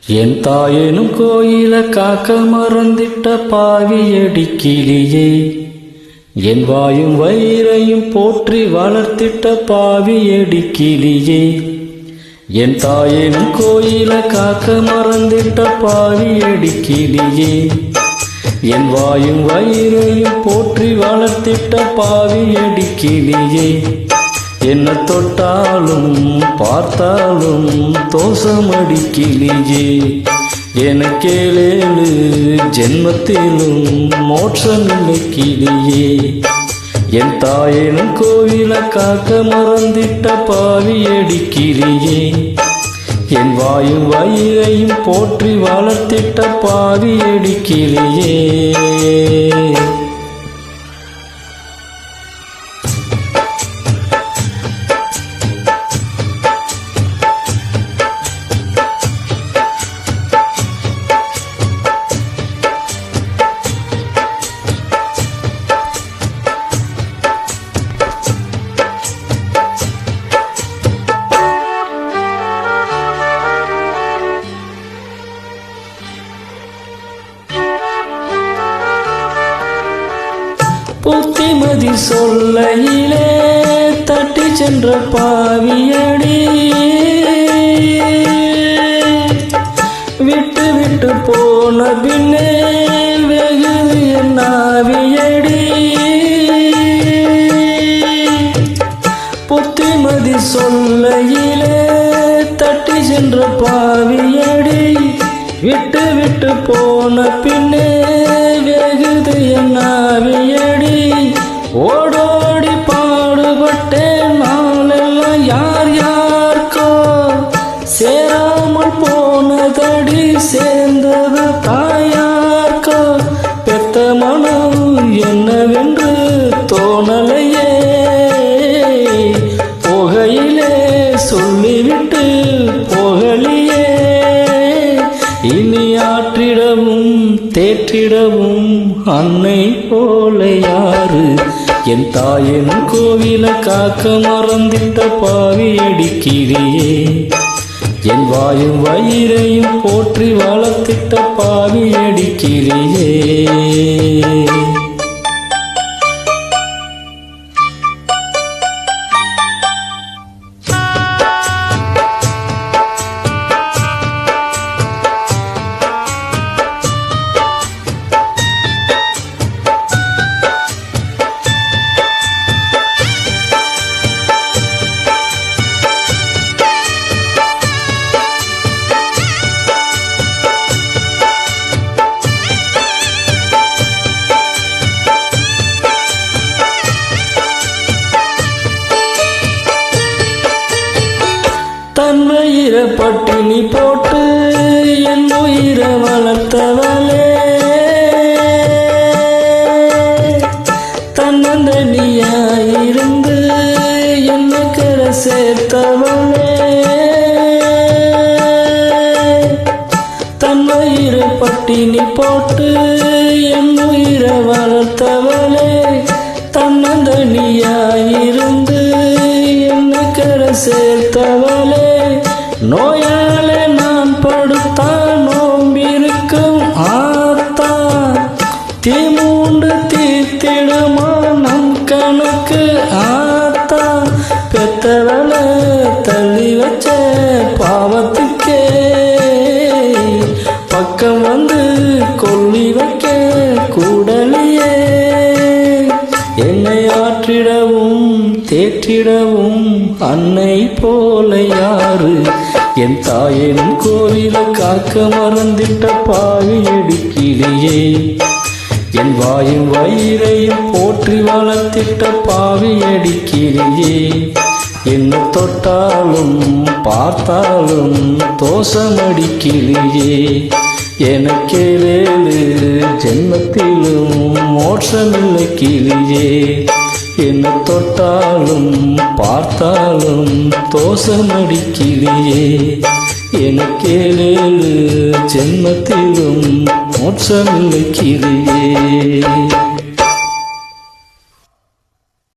என் தாயெனும் கோயில காக்க மறந்திட்ட பாவியடி கிளியே, என் வாயும் வயிறையும் போற்றி வளர்த்திட்ட பாவியடி கிளியே. என் தாயெனும் கோயில காக்க மறந்திட்ட பாவியடி கிளியே, என் வாயும் வயிறையும் போற்றி வளர்த்திட்ட பாவியடி கிளியே. என்ன தொட்டாலும் பார்த்தாலும் தோசமடி கிளியே, எனக்கேழேழு ஜென்மத்திலும் மோட்சமில்லை கிளியே. என் தாயெனும் கோவில காக்க மறந்திட்ட பாவியடி கிளியே, என் வாயும் வயிறையும் போற்றி வளர்த்திட்ட பாவியடி கிளியே. புத்திமதி சொல்லையிலே தட்டி சென்ற பாவியடி, விட்டு விட்டு போன பின்னே வெகுது என் ஆவியடி. புத்திமதி சொல்லையிலே தட்டி சென்ற பாவியடி, விட்டு விட்டு போன பின்னே வெகுது என் ஆவியடி. ஓடோடி பாடுபட்டேன் நாளெல்லாம் யார் யாருக்கோ, சேராமல் போனதடி சேர்ந்தது தாயார்க்கோ. பெத்த மனம் என்னவென்று தோணலையே, போகையிலே சொல்லிவிட்டு போகலியே. இனி ஆற்றிடவும் தேற்றிடவும் அன்னை போல யாரு, என் தாயெனும் கோவில காக்க மறந்திட்ட பாவியடி கிளியே. என் வாயும் வயிறையும் போற்றி வளர்த்திட்ட பாவியடி கிளியே. தன்னுயிர பட்டினி போட்டு என் உயிர வளர்த்தவளே, தன்னந்தனியாயிருந்து என்ன கரை சேர்த்தவளே. தன்னுயிர பட்டினி போட்டு என் உயிர வளர்த்தவளே, தன்னந்தனியாயிருந்து என்ன கரை சேர்த்தவளே. நோயாலே நான் படுத்தா நோம்பிருக்கும் ஆத்தா, தீமூண்டு தீர்த்திடமா நம் கணக்கு ஆத்தா. பெத்தவள தள்ளி வச்ச பாவத்துக்கே பக்கம் வந்து கொல்லி வைக்க கூடலியே. என்னை ஆற்றிடவும் தேற்றிடவும் அன்னை போல யாரு, என் தாயெனும் கோவில காக்க மறந்திட்ட பாவியடி கிளியே. என் வாயும் வயிறையும் போற்றி வளர்த்திட்ட பாவியடி கிளியே. என்ன தொட்டாலும் பார்த்தாலும் தோசமடி கிளியே, எனக்கேழேழு ஜென்மத்திலும் மோட்சமில்லை கிளியே. என்ன தொட்டாலும் பார்த்தாலும் தோசமடி கிளியே, எனக்கேழேழு ஜென்மத்திலும் மோட்சமில்லை கிளியே.